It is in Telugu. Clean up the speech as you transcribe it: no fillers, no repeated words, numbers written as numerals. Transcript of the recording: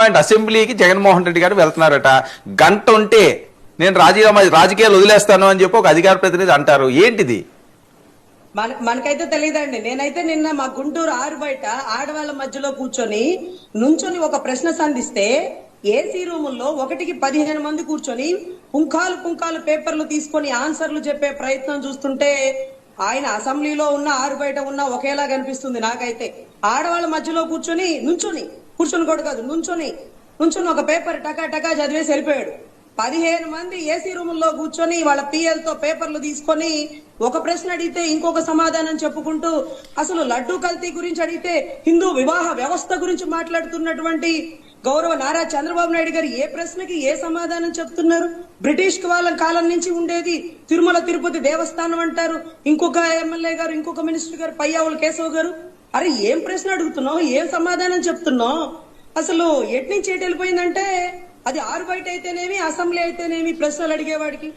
పాయింట్ అసెంబ్లీకి జగన్మోహన్ రెడ్డి గారు వెళ్తున్నారట. గంట ఉంటే నేను రాజకీయాలు వదిలేస్తాను అని చెప్పి ఒక అధికార ప్రతినిధి అంటారు. ఏంటిది? మనకైతే తెలియదండి. నేనైతే నిన్న మా గుంటూరు ఆరు బయట ఆడవాళ్ళ మధ్యలో నుంచొని ఒక ప్రశ్న సంధిస్తే ఏసీ రూముల్లో 1కి 15 మంది కూర్చొని పుంఖాలు పేపర్లు తీసుకొని ఆన్సర్లు చెప్పే ప్రయత్నం చూస్తుంటే ఆయన అసెంబ్లీలో ఉన్న ఆరు బయట ఉన్న ఒకేలా కనిపిస్తుంది నాకైతే. ఆడవాళ్ళ మధ్యలో కూర్చొని కూడా కాదు, నుంచొని ఒక పేపర్ టకా చదివేసి వెళ్ళిపోయాడు. 15 మంది ఏసీ రూముల్లో కూర్చొని వాళ్ళ పిఎల్తో పేపర్లు తీసుకొని ఒక ప్రశ్న అడిగితే ఇంకొక సమాధానం చెప్పుకుంటూ, అసలు లడ్డూ కల్తీ గురించి అడిగితే హిందూ వివాహ వ్యవస్థ గురించి మాట్లాడుతున్నటువంటి గౌరవ నారా చంద్రబాబు నాయుడు గారు ఏ ప్రశ్నకి ఏ సమాధానం చెప్తున్నారు? బ్రిటిష్ వాళ్ళ కాలం నుంచి ఉండేది తిరుమల తిరుపతి దేవస్థానం అంటారు. ఇంకొక ఎమ్మెల్యే గారు, ఇంకొక మినిస్టర్ గారు, పయ్యావుల కేశవ్ గారు, అరే ఏం ప్రశ్న అడుగుతున్నావు, ఏం సమాధానం చెప్తున్నావు? అసలు ఎట్నుంచి ఎటు వెళ్ళిపోయిందంటే అది ఆరు బయట అయితేనేమి, అసెంబ్లీ అయితేనేమి ప్రశ్నలు అడిగేవాడికి